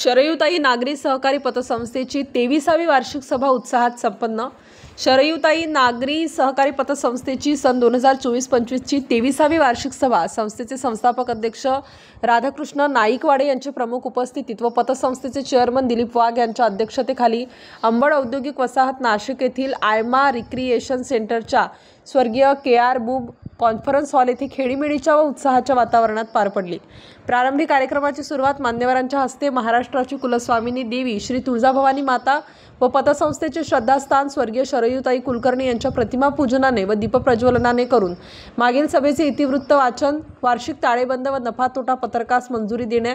शरयूताई नागरी सहकारी पतसंस्थेची 23वी वार्षिक सभा उत्साहात संपन्न। शरयूताई नागरी सहकारी पतसंस्थेची सन 2024-25 ची 23वी वार्षिक सभा संस्थेचे संस्थापक अध्यक्ष राधाकृष्ण नाईकवाडे यांच्या प्रमुख उपस्थितीत व पतसंस्थेचे चेअरमन दिलीप वाघ यांच्या अध्यक्षतेखाली अंबड औद्योगिक वसाहत नाशिक येथील आयमा रिक्रिएशन सेंटरच्या स्वर्गीय के.आर. बुब कॉन्फरन्स हॉल येथे खेळीमेळीच्या व उत्साहाच्या वातावरणात पार पडली। प्रारंभी कार्यक्रमाची सुरुवात मान्यवरांच्या हस्ते महाराष्ट्राची कुलस्वामिनी देवी श्री तुळजाभवानी माता व पतसंस्थेचे श्रद्धास्थान स्वर्गीय शरयूताई कुलकर्णी यांच्या प्रतिमा पूजनाने व दीपप्रज्वलनाने करून मागील सभेचे इतिवृत्त वाचन, वार्षिक ताळेबंद व नफा तोटा पत्रकास मंजुरी देणे,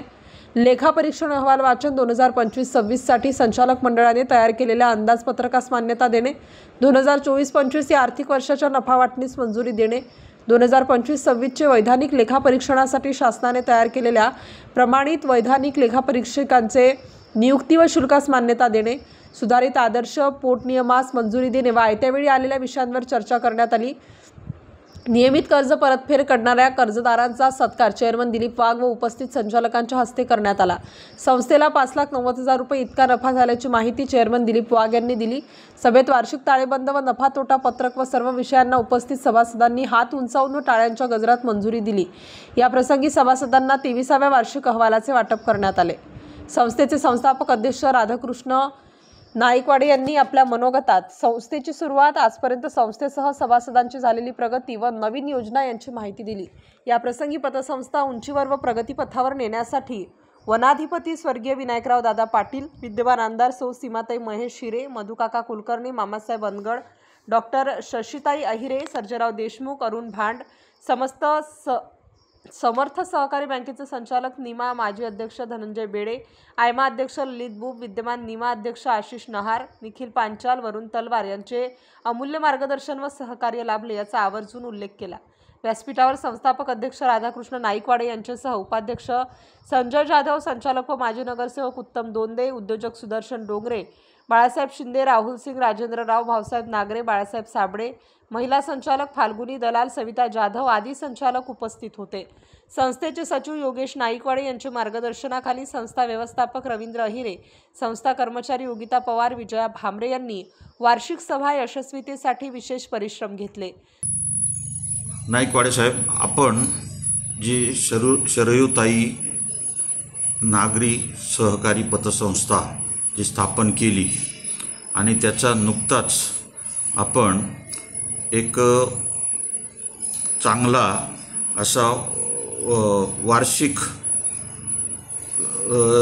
लेखापरीक्षण अहवाल वाचन 2025-26 साठी संचालक मंडळाने तयार केलेल्या अंदाजपत्रकास मान्यता देणे, 2024-25 या आर्थिक वर्षाच्या नफा वाटणीस मंजुरी देणे, 2025-26 चे वैधानिक लेखापरीक्षणासाठी शासनाने तयार केलेल्या प्रमाणित वैधानिक लेखापरीक्षकांचे नियुक्ती व शुल्कास मान्यता देणे, सुधारित आदर्श पोटनियमास मंजुरी देणे व आयत्यावेळी आलेल्या विषयांवर चर्चा करण्यात आली। नियमित कर्ज परतफेड करणाऱ्या कर्जदारांचा सत्कार चेअरमन दिलीप वाघ व उपस्थित संचालकांच्या हस्ते करण्यात आला। संस्थेला 5,90,000 रुपये इतका नफा झाल्याची माहिती चेअरमन दिलीप वाघ यांनी दिली। सभेत वार्षिक ताळेबंद व नफा तोटा पत्रक व सर्व विषयांना उपस्थित सभासदांनी हात उंचावून व टाळ्यांच्या गजरात मंजुरी दिली। या प्रसंगी सभासदांना 23व्या वार्षिक अहवालाचे वाटप करण्यात आले। संस्थेचे संस्थापक अध्यक्ष राधाकृष्ण नाईकवाडे यांनी आपल्या मनोगतात संस्थेची सुरुवात, आजपर्यंत संस्थेसह सभासदांची झालेली प्रगती व नवीन योजना यांची माहिती दिली। या प्रसंगी पतसंस्था उंचीवर व प्रगतीपथावर नेण्यासाठी वनाधिपती स्वर्गीय विनायकराव दादा पाटील, विद्यमान आमदार सौ सीमाताई महेश शिरे, मधुकाका कुलकर्णी, मामासाहेब अनगड, डॉक्टर शशीताई अहिरे, सर्जेराव देशमुख, अरुण भांड, समस्त समर्थ सहकारी बँकेचे संचालक निमा, माजी अध्यक्ष धनंजय बेडे, आयमा अध्यक्ष ललित बुब, विद्यमान निमा अध्यक्ष आशिष नहार, निखिल पांचाल, वरुण तलवार यांचे अमूल्य मार्गदर्शन व सहकार्य लाभले याचा आवर्जून उल्लेख केला। व्यासपीठावर संस्थापक अध्यक्ष राधाकृष्ण नाईकवाडे यांच्यासह उपाध्यक्ष संजय जाधव, संचालक व माजी नगरसेवक उत्तम दोंदे, उद्योजक सुदर्शन डोंगरे, बाळासाहेब शिंदे, राहुल सिंग, राजेंद्रराव, भाऊसाहेब नागरे, बाळासाहेब साबळे, महिला संचालक फाल्गुनी दलाल, सविता जाधव आदी संचालक उपस्थित होते। संस्थेचे सचिव योगेश नाईकवाडे यांच्या मार्गदर्शनाखाली संस्था व्यवस्थापक रवींद्र अहिरे, संस्था कर्मचारी योगिता पवार, विजया भामरे यांनी वार्षिक सभा यशस्वीतेसाठी विशेष परिश्रम घेतले। नाईकवाडे साहेब, आपण जी शरयूताई नागरी सहकारी पतसंस्था जी स्थापन केली आणि त्याचा नुकताच आपण एक चांगला असा वार्षिक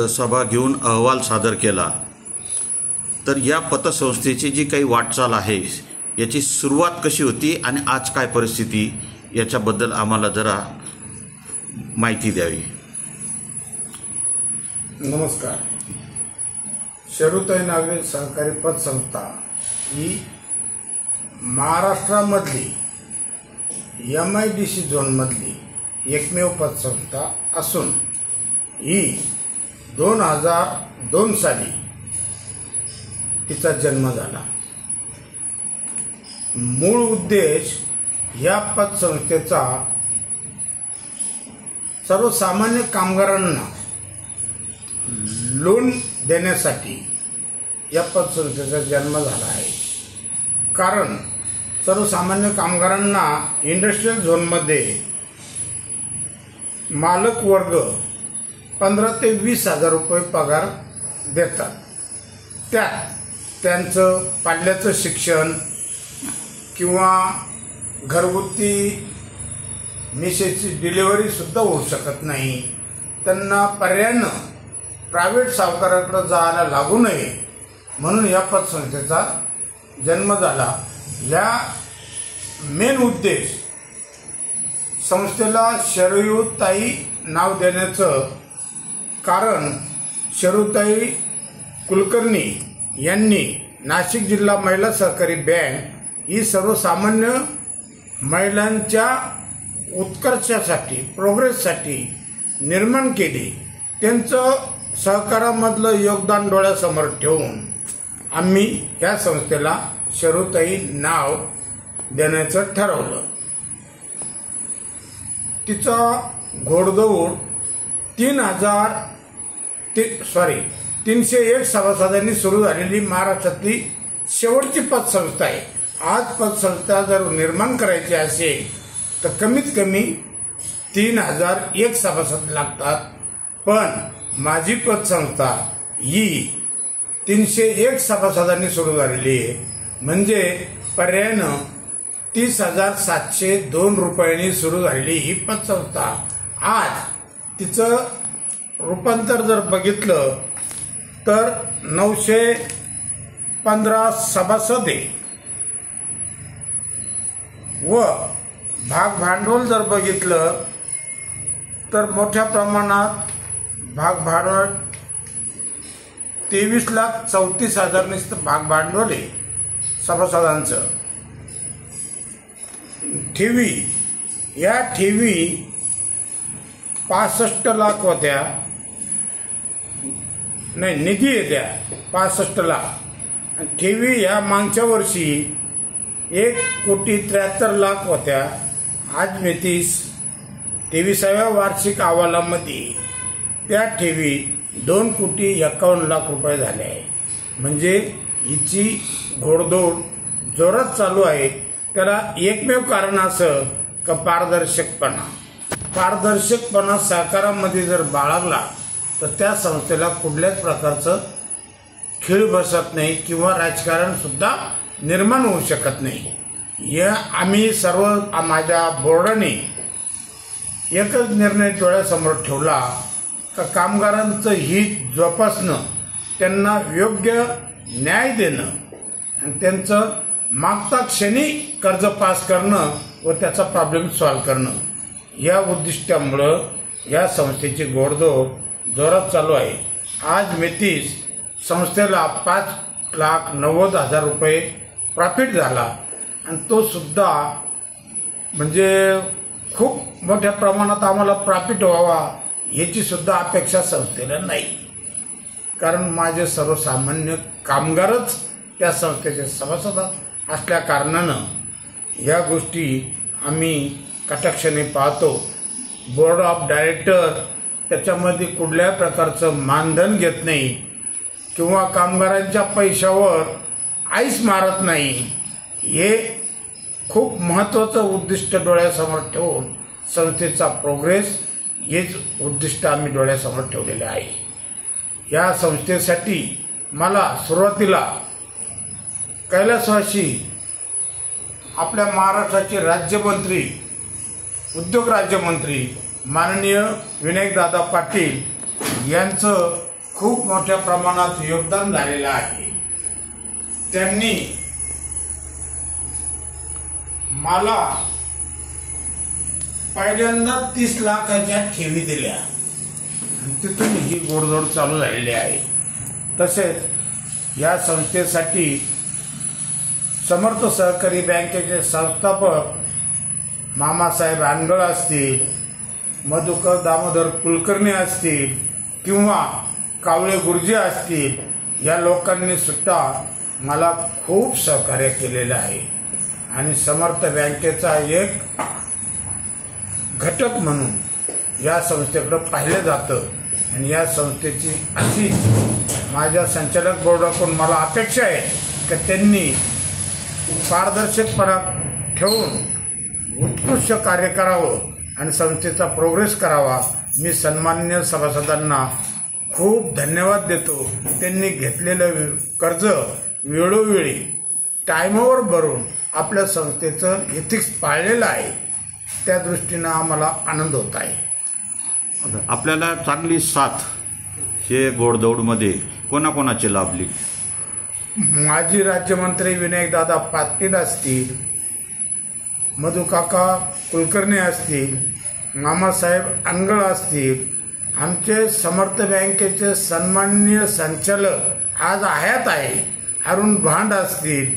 सभा घेऊन अहवाल सादर केला, तर या पतसंस्थेची जी काही वाटचाल आहे याची सुरुवात कशी होती आणि आज काय परिस्थिती याच्याबद्दल आम्हाला जरा माहिती द्यावी। नमस्कार। शरयूताई नागरी सहकारी पतसंस्था ही महाराष्ट्रामधली MIDC झोनमधली एकमेव पतसंस्था असून ही 2002 साली तिचा जन्म झाला। मूळ उद्देश या पतसंस्थेचा सर्वसामान्य कामगारांना लोन देण्यासाठी या पतसंस्थेचा जन्म झाला आहे। कारण सर्वसामान्य कामगारांना इंडस्ट्रियल झोनमध्ये मालक वर्ग 15 ते 20 हजार रुपये पगार देतात। त्यात त्यांचं पाल्याचं शिक्षण किंवा घरगुती मिसेसची डिलिव्हरी सुद्धा होऊ शकत नाही। त्यांना पर्यायानं प्रायव्हेट सावकाराकडे जायला लागू नये म्हणून या पतसंस्थेचा जन्म झाला। या मेन उद्देश संस्थेला शरयूताई नाव देण्याचं कारण शरयूताई कुलकर्णी यांनी नाशिक जिल्हा महिला सहकारी बँक ही सर्वसामान्य महिलांच्या उत्कर्षासाठी, प्रोग्रेससाठी निर्माण केली। त्यांचं सहकारामधलं योगदान डोळ्यासमोर ठेवून आम्ही या संस्थेला शरयूताई नाव देण्याचं ठरवलं। तिचा घोडदौड 301 सभासदांनी सुरू झालेली महाराष्ट्रातली शेवटची पतसंस्था आहे. आज पतसंस्था जर निर्माण करायची असेल तर कमीत कमी 3001 सभासद लागतात. पण माझी पतसंस्था ही 301 सभासदांनी सुरू झालेली आहे. म्हणजे पर्यायानं 30,702 रुपयांनी सुरू झालेली ही पतसंस्था आज तिचं रूपांतर जर बघितलं तर 915 सभासद आहे व भाग भांडवल जर बघितलं तर मोठ्या प्रमाणात भाग भांडवल 23,34,000 नुसतं भाग भांडवल आहे सभासदांचं. ठेवी, या ठेवी 65 लाख होत्या, नाही निधी येत्या 65 लाख. ठेवी या मागच्या वर्षी 1,73,00,000 होत्या. आज 23व्या वार्षिक अहवालामध्ये त्या ठेवी 2,51,00,000 रुपये झाले आहे. म्हणजे हिची घोडदौड जोरात चालू आहे. त्याला एकमेव कारण असं का पारदर्शकपणा सहकारामध्ये जर बाळगला तर त्या संस्थेला कुठल्याच प्रकारचं खीळ बसत नाही किंवा राजकारण सुद्धा निर्माण होऊ शकत नाही. या आम्ही सर्व माझ्या बोर्डाने एकच निर्णय डोळ्यासमोर ठेवला का कामगारांचं हित जोपासणं, त्यांना योग्य न्याय देणं आणि त्यांचं मागता क्षणी कर्ज पास करणं व त्याचा प्रॉब्लेम सॉल्व्ह करणं, या उद्दिष्टामुळं या संस्थेची घोडदौड जोरात चालू आहे. आज 23 संस्थेला 5,90,000 रुपये प्रॉफिट झाला आणि तो सुद्धा म्हणजे खूप मोठ्या प्रमाणात आम्हाला प्रॉफिट व्हावा याची सुद्धा अपेक्षा संस्थेला नाही. कारण माझे सर्वसामान्य कामगारच त्या संस्थेचे सभासद असल्या कारणानं या गोष्टी आम्ही कटाक्षाने पाहतो. बोर्ड ऑफ डायरेक्टर त्याच्यामध्ये कुठल्याही प्रकारचं मानधन घेत नाही किंवा कामगारांच्या पैशावर आईस मारत नाही. हे खूप महत्त्वाचं उद्दिष्ट डोळ्यासमोर ठेवून संस्थेचा प्रोग्रेस हेच उद्दिष्ट आम्ही डोळ्यासमोर ठेवलेले आहे. या संस्थेसाठी मला सुरुवातीला कैलासवासी आपल्या महाराष्ट्राचे राज्यमंत्री, उद्योग राज्यमंत्री माननीय विनायकदादा पाटील यांचं खूप मोठ्या प्रमाणात योगदान झालेलं आहे. त्यांनी मला पहिल्यांदा 30 लाखाच्या ठेवी दिल्या. तिथून ही घोडदौड चालू झालेली आहे. तसेच या संस्थेसाठी समर्थ सहकारी बँकेचे संस्थापक मामासाहेब अनगळ असतील, मधुकर दामोदर कुलकर्णी असतील किंवा कावळे गुरुजी असतील, या लोकांनी सुद्धा मला खूप सहकार्य केलेलं आहे. आणि समर्थ बँकेचा एक घटक म्हणून या संस्थेकडे पाहिलं जातं. आणि या संस्थेची अशी माझ्या संचालक बोर्डाकडून मला अपेक्षा आहे की त्यांनी पारदर्शकपणा ठेवून उत्कृष्ट कार्य करावं आणि संस्थेचा प्रोग्रेस करावा. मी सन्माननीय सभासदांना खूप धन्यवाद देतो. त्यांनी घेतलेलं कर्ज वेळोवेळी टायमावर भरून आपल्या संस्थेचं एथिक्स पाळलेलं आहे. त्या दृष्टीनं आम्हाला आनंद होत आहे. आपल्याला चांगली साथ हे घोडदौडमध्ये कोणाकोणाची लाभली? माजी राज्यमंत्री विनायकदादा पाटील असतील, मधुकाका कुलकर्णी असतील, मामासाहेब अनगळ असतील, आमचे समर्थ बँकेचे सन्माननीय संचालक आज हयात आहे अरुण भांड असतील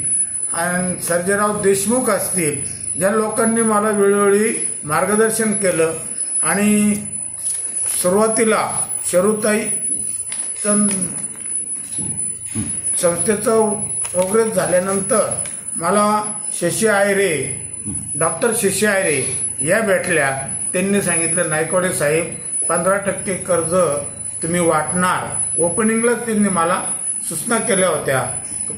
आणि सर्जेराव देशमुख असतील, ज्या लोकांनी मला वेळोवेळी मार्गदर्शन केलं. आणि सुरुवातीला शरुताई संस्थेचं प्रोग्रेस झाल्यानंतर मला डॉक्टर शशी आयरे या भेटल्या. त्यांनी सांगितलं, नायकवाडे साहेब 15% कर्ज तुम्ही वाटणार, ओपनिंगलाच त्यांनी मला सूचना केल्या होत्या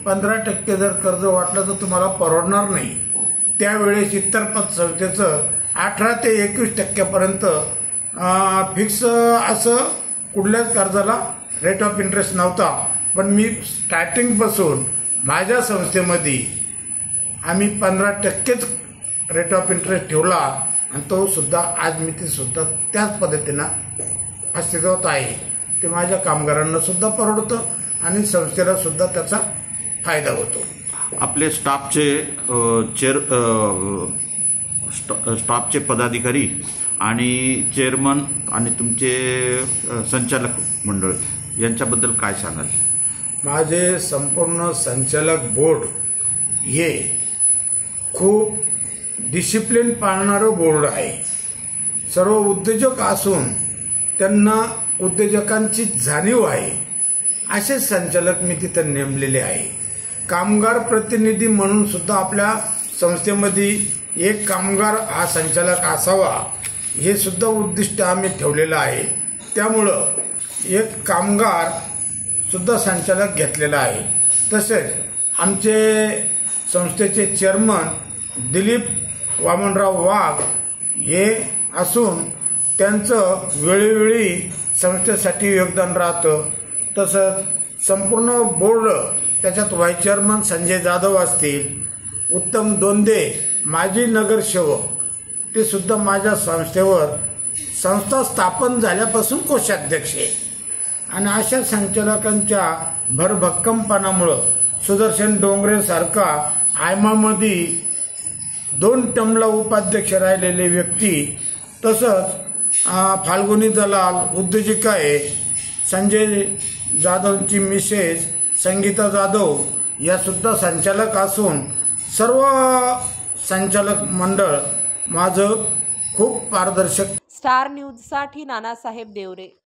15% जर कर्ज वाटलं तर तुम्हाला परवडणार नाही. त्यावेळेस इतर पतसंस्थेचं 18 ते 21% फिक्स असं कुठल्याच कर्जाला रेट ऑफ इंटरेस्ट नव्हता. पण मी स्टार्टिंगपासून माझ्या संस्थेमध्ये आम्ही 15%च रेट ऑफ इंटरेस्ट ठेवला आणि तो सुद्धा आज मी ते सुद्धा त्याच पद्धतीनं अस्तित्वात आहे. ते माझ्या कामगारांना सुद्धा परवडतं आणि संस्थेला सुद्धा त्याचा फायदा होतो. आपले स्टाफचे पदाधिकारी आणि चेअरमन आणि तुमचे संचालक मंडळ यांच्याबद्दल काय सांगाल? माझे संपूर्ण संचालक बोर्ड हे खूप डिसिप्लिन पाळणारं बोर्ड आहे. सर्व उद्योजक असून त्यांना उद्योजकांची जाणीव आहे असे संचालक मी तिथं नेमलेले आहे. कामगार प्रतिनिधी म्हणून सुद्धा आपल्या संस्थेमध्ये एक कामगार हा संचालक असावा हे सुद्धा उद्दिष्ट आम्ही ठेवलेलं आहे. त्यामुळं एक कामगार सुद्धा संचालक घेतलेला आहे. तसेच आमचे संस्थेचे चेअरमन दिलीप वामनराव वाघ हे असून त्यांचं वेळोवेळी संस्थेसाठी योगदान राहतं. तसंच संपूर्ण बोर्ड, त्याच्यात व्हाईस चेअरमन संजय जाधव असतील, उत्तम दोंदे माजी नगरसेवक, ते सुद्धा माझ्या संस्थेवर संस्था स्थापन झाल्यापासून कोषाध्यक्ष आहे. आणि अशा संचालकांच्या भरभक्कमपणामुळं सुदर्शन डोंगरे सारखा आयमामध्ये 2 टर्मला उपाध्यक्ष राहिलेले व्यक्ती, तसंच फाल्गुनी दलाल उद्योजिका आहे, संजय जाधवची मिसेस संगीता जाधव या सुद्धा संचालक असून सर्व संचालक मंडळ माझं खूप पारदर्शक. स्टार न्यूजसाठी नानासाहेब देवरे.